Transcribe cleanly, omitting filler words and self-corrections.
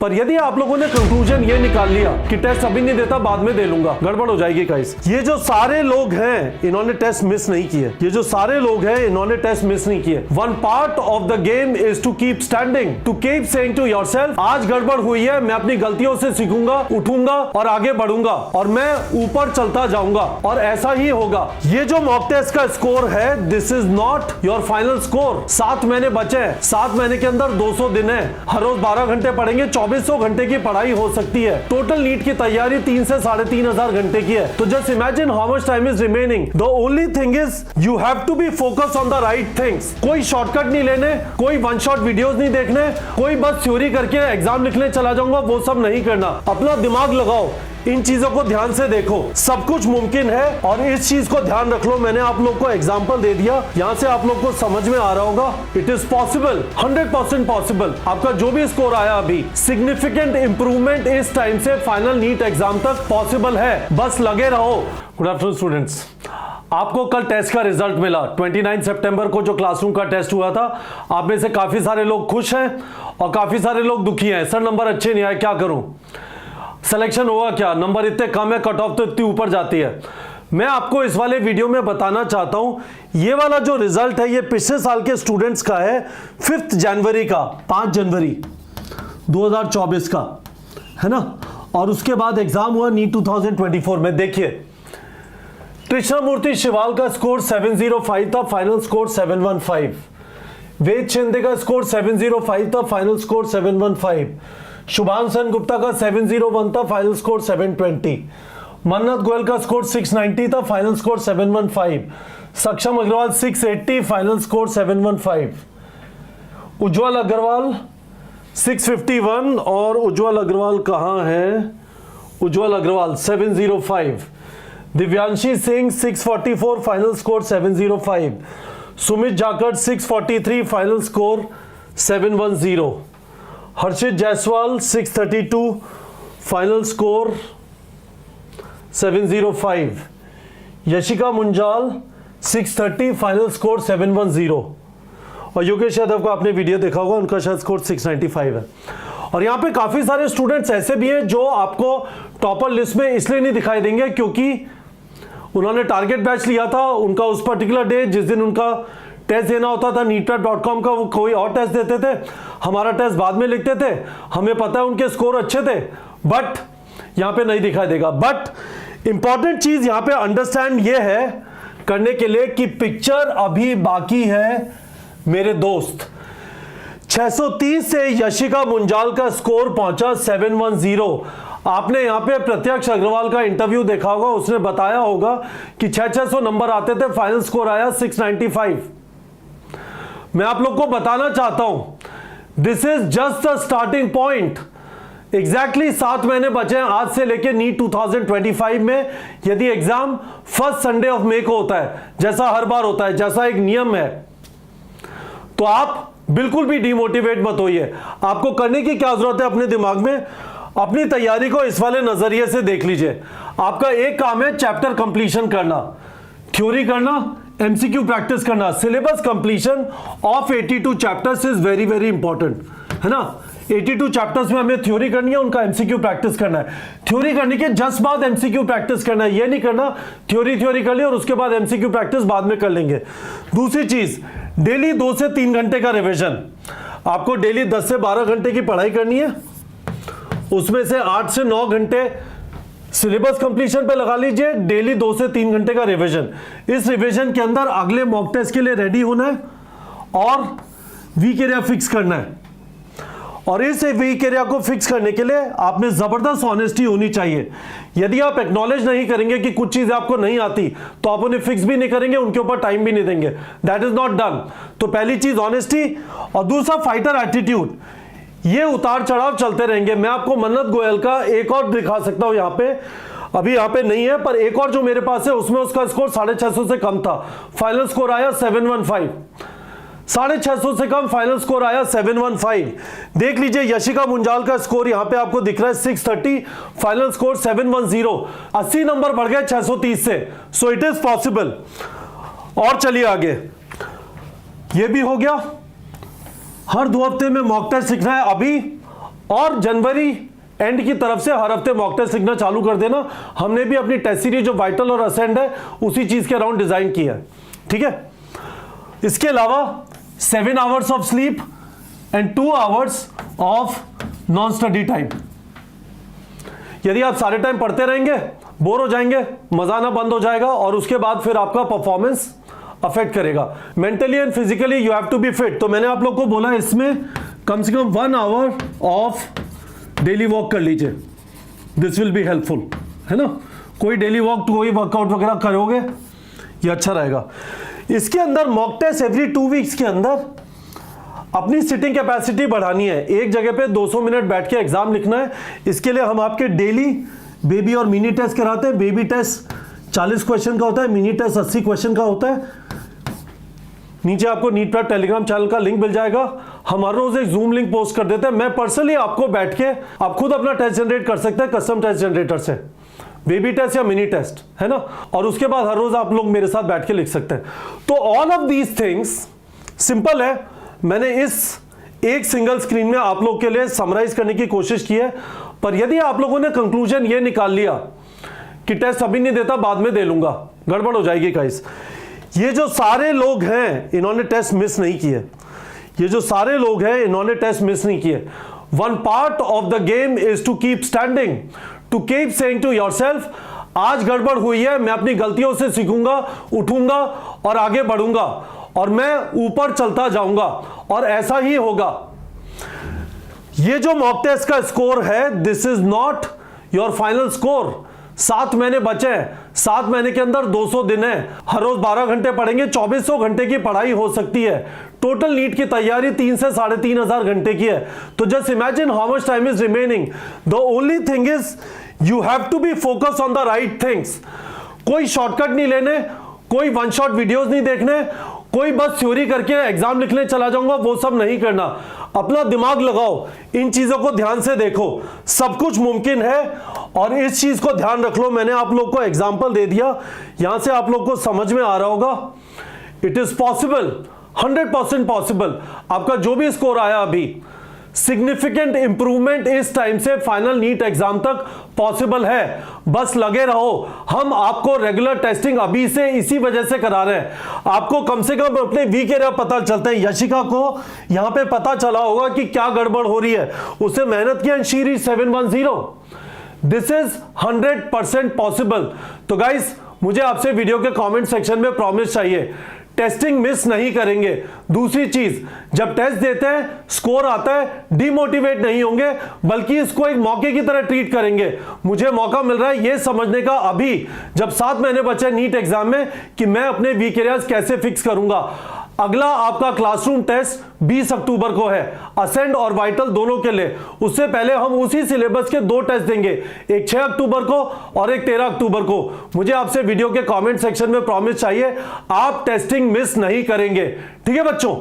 पर यदि आप लोगों ने कंक्लूजन ये निकाल लिया कि टेस्ट अभी नहीं देता, बाद में दे लूंगा, गड़बड़ हो जाएगी गाइस। ये जो सारे लोग हैं इन्होंने टेस्ट मिस नहीं किए, ये जो सारे लोग हैं इन्होंने टेस्ट मिस नहीं किए। One part of the game is to keep standing, to keep saying to yourself, आज गड़बड़ हुई है, मैं अपनी गलतियों से सीखूंगा, उठूंगा और आगे बढ़ूंगा और मैं ऊपर चलता जाऊंगा और ऐसा ही होगा। ये जो मॉक टेस्ट का स्कोर है, this is not your final score. 7 महीने बचे हैं, 7 महीने के अंदर 200 दिन है, हर रोज 12 घंटे पढ़ेंगे, 2400 घंटे की पढ़ाई हो सकती है। टोटल नीट की तैयारी 3 से 3500 घंटे की है। तो just imagine how much time is remaining. The only thing is you have to be focus on the right things. कोई शॉर्टकट नहीं लेने, कोई वन शॉट वीडियोस नहीं देखने, कोई बस थ्योरी करके एग्जाम लिखने चला जाऊंगा, वो सब नहीं करना। अपना दिमाग लगाओ, इन चीजों को ध्यान से देखो, सब कुछ मुमकिन है और इस चीज को ध्यान रख लो। मैंने आप लोग को एग्जांपल दे दिया, यहां से आप लोग को समझ में आ रहा होगा, इट इज पॉसिबल, 100% पॉसिबल। आपका जो भी स्कोर आया अभी, सिग्निफिकेंट इंप्रूवमेंट इस टाइम से फाइनल नीट एग्जाम तक पॉसिबल है, बस लगे रहो। गुड आफ्टरनून स्टूडेंट्स, आपको कल टेस्ट का रिजल्ट मिला। 29 सितंबर को जो क्लासरूम का टेस्ट हुआ था, आप में से काफी सारे लोग खुश हैं और काफी सारे लोग दुखी हैं। सर नंबर अच्छे नहीं आए, क्या करूं, सिलेक्शन होगा क्या, नंबर इतने कम है, कट ऑफ तो इतनी ऊपर जाती है। मैं आपको इस वाले वीडियो में बताना चाहता हूं, ये वाला जो रिजल्ट है ये पिछले साल के स्टूडेंट्स का है, 5 जनवरी का, 5 जनवरी 2024 का है ना। और उसके बाद एग्जाम हुआ नीट 2024 में। देखिए कृष्णमूर्ति शिवाल का स्कोर 705 था, फाइनल स्कोर 715। वेद शिंदे का स्कोर 705 था, फाइनल स्कोर 715। शुभान सेन गुप्ता का 701 था, फाइनल स्कोर 720। मन्नत गोयल का स्कोर 690 था, final score 715। Saksham Agarwal 680, final score 715। Ujjwal Agarwal 651 और उज्जवल अग्रवाल कहां है, Ujjwal Agarwal 705। Divyanshi Singh 644, final score 705। Sumit Jakhar 643, final score 710। Harshit Jaiswal 632, final score 705। Yashika Munjal 630, final score 710। और योगेश यादव का आपने वीडियो देखा होगा, उनका शायद स्कोर 695 है। और यहाँ पे काफी सारे स्टूडेंट्स ऐसे भी हैं जो आपको टॉपर लिस्ट में इसलिए नहीं दिखाई देंगे क्योंकि उन्होंने टारगेट बैच लिया था, उनका उस पर्टिकुलर डे जिस दिन उनका टेस्ट देना होता था neetprep.com का, वो कोई और टेस्ट देते थे, हमारा टेस्ट बाद में लिखते थे। हमें पता है उनके स्कोर अच्छे थे, बट यहां पे नहीं दिखाई देगा। बट इंपॉर्टेंट चीज यहां पे अंडरस्टैंड ये है करने के लिए कि पिक्चर अभी बाकी है मेरे दोस्त। 630 से यशिका मुंजाल का स्कोर पहुंचा 710। आपने यहां पे प्रत्यक्ष अग्रवाल का इंटरव्यू देखा होगा, उसने बताया होगा कि 600 नंबर आते थे, फाइनल स्कोर आया 695। मैं आप लोग को बताना चाहता हूं, this is just the starting point. Exactly 7 महीने बचे हैं आज से लेके नीट 2025 में। यदि exam first Sunday of May को होता है, जैसा हर बार होता है, जैसा एक नियम है, तो आप बिल्कुल भी डिमोटिवेट मत होइए। आपको करने की क्या जरूरत है, अपने दिमाग में अपनी तैयारी को इस वाले नजरिए से देख लीजिए। आपका एक काम है चैप्टर कंप्लीशन करना, थ्योरी करना, एमसीक्यू प्रैक्टिस करना। Syllabus completion of 82 chapters is very very important, है ना। 82 चैप्टर्स में हमें थ्योरी करनी है, उनका एमसीक्यू प्रैक्टिस करना है। थ्योरी करने के जस्ट बाद एमसीक्यू प्रैक्टिस करना है, ये नहीं करना थ्योरी कर ली और उसके बाद एमसीक्यू प्रैक्टिस बाद में कर लेंगे। दूसरी चीज, डेली 2 से 3 घंटे का रिवीजन। आपको डेली 10 से 12 घंटे की पढ़ाई करनी है, उसमें से 8 से 9 घंटे सिलेबस कंप्लीशन पे लगा लीजिए, डेली 2 से 3 घंटे का रिवीजन। इस रिवीजन के अंदर अगले मॉक टेस्ट के लिए रेडी होना है और वीक एरिया फिक्स करना है। और इस वीक एरिया को फिक्स करने के लिए आप में जबरदस्त ऑनेस्टी होनी चाहिए। यदि आप एक्नॉलेज नहीं करेंगे कि कुछ चीजें आपको नहीं आती, तो आप उन्हें फिक्स भी नहीं करेंगे, उनके ऊपर टाइम भी नहीं देंगे। That is not done. तो पहली चीज ऑनेस्टी, और दूसरा फाइटर एटीट्यूड। ये उतार चढ़ाव चलते रहेंगे। मैं आपको मन्नत गोयल का एक और दिखा सकता हूं, यहां पे अभी यहां पे नहीं है, पर एक और जो मेरे पास है उसमें उसका स्कोर 650 से कम था, फाइनल स्कोर आया 715। 650 से कम फाइनल स्कोर आया 715। देख लीजिए यशिका मुंजाल का स्कोर यहां पे आपको दिख रहा है 630, फाइनल स्कोर 710। 80 नंबर बढ़ गए 630 से। So it is possible. और चलिए आगे, ये भी हो गया। हर 2 हफ्ते में मॉक टेस्ट सीखना है। अभी और जनवरी एंड की तरफ से हर हफ्ते मॉक टेस्ट लिखना चालू कर देना। हमने भी अपनी टेस्ट सीरीज जो वाइटल और असेंड है उसी चीज के अराउंड डिजाइन किया है, ठीक है। इसके अलावा 7 hours of sleep and 2 hours of non study time. यदि आप सारे टाइम पढ़ते रहेंगे बोर हो जाएंगे, मजा आना बंद हो जाएगा और उसके बाद फिर आपका परफॉर्मेंस अफेक्ट करेगा। Mentally and physically you have to be fit. तो मैंने आप लोग को बोला इसमें कम से कम 1 आवर ऑफ डेली वॉक कर लीजिए, दिस विल बी हेल्पफुल, है ना। कोई डेली वॉक कोई वर्कआउट वगैरह करोगे ये अच्छा रहेगा। इसके अंदर मॉक टेस्ट एवरी 2 वीक्स के अंदर अपनी सिटिंग कैपेसिटी बढ़ानी है। एक जगह पे 200 मिनट बैठ के एग्जाम लिखना है। इसके लिए हम आपके डेली बेबी और मिनी टेस्ट कराते हैं। बेबी टेस्ट 40 क्वेश्चन का होता है, मिनी टेस्ट 80 क्वेश्चन का होता है। नीचे आपको नीट प्रेप टेलीग्राम चैनल का लिंक मिल जाएगा। हम हर रोज एक जूम लिंक पोस्ट कर देते हैं। मैं पर्सनली आपको बैठ के आप खुद अपना टेस्ट जनरेट कर सकते हैं कस्टम टेस्ट जनरेटर से, बेबी टेस्ट या मिनी टेस्ट, है ना। और उसके बाद हर रोज आप लोग मेरे साथ बैठ के लिख सकते हैं। तो all of these things simple है। मैंने इस एक सिंगल स्क्रीन में आप लोग के लिए समराइज करने की कोशिश की है। पर यदि आप लोगों ने कंक्लूजन ये निकाल लिया कि टेस्ट अभी नहीं देता बाद में दे लूंगा, गड़बड़ हो जाएगी गाइस। ये जो सारे लोग हैं इन्होंने टेस्ट मिस नहीं किए। ये जो सारे लोग हैं इन्होंने टेस्ट मिस नहीं किए। One part of the game is to keep standing, to keep saying to yourself आज गड़बड़ हुई है, मैं अपनी गलतियों से सीखूंगा, उठूंगा और आगे बढ़ूंगा और मैं ऊपर चलता जाऊंगा और ऐसा ही होगा। ये जो मॉक टेस्ट का स्कोर है this is not your final score. 7 महीने बचे हैं, 7 महीने के अंदर 200 दिन है। हर रोज 12 घंटे पढ़ेंगे, 2400 घंटे की पढ़ाई हो सकती है। टोटल नीट की तैयारी 3 से 3500 घंटे की है। तो just imagine how much time is remaining. The only thing is you have to be focus on the right things. कोई शॉर्टकट नहीं लेने, कोई वन शॉट वीडियोस नहीं देखने, कोई बस थ्योरी करके एग्जाम लिखने चला जाऊंगा, वो सब नहीं करना। अपना दिमाग लगाओ, इन चीजों को ध्यान से देखो, सब कुछ मुमकिन है और इस चीज को ध्यान रख लो। मैंने आप लोग को एग्जाम्पल दे दिया, यहां से आप लोग को समझ में आ रहा होगा। It is possible, 100% possible. आपका जो भी स्कोर आया अभी, सिग्निफिकेंट इंप्रूवमेंट इस टाइम से फाइनल नीट एग्जाम तक पॉसिबल है। बस लगे रहो। हम आपको रेगुलर टेस्टिंग अभी से इसी वजह से करा रहे हैं। आपको कम से कम अपने वीक एरिया पता चलते हैं। यशिका को यहां पे पता चला होगा कि क्या गड़बड़ हो रही है, उससे मेहनत किया, she reach 710। This is 100% possible. तो गाइस मुझे आपसे वीडियो के कमेंट सेक्शन में प्रॉमिस चाहिए, टेस्टिंग मिस नहीं करेंगे। दूसरी चीज, जब टेस्ट देते हैं स्कोर आता है, डिमोटिवेट नहीं होंगे बल्कि इसको एक मौके की तरह ट्रीट करेंगे। मुझे मौका मिल रहा है ये समझने का अभी जब 7 महीने बचे नीट एग्जाम में कि मैं अपने वीक एरियाज कैसे फिक्स करूंगा। अगला आपका क्लासरूम टेस्ट 20 अक्टूबर को है, असेंड और वाइटल दोनों के लिए। उससे पहले हम उसी सिलेबस के 2 टेस्ट देंगे, एक 6 अक्टूबर को और एक 13 अक्टूबर को। मुझे आपसे वीडियो के कमेंट सेक्शन में प्रॉमिस चाहिए आप टेस्टिंग मिस नहीं करेंगे, ठीक है बच्चों।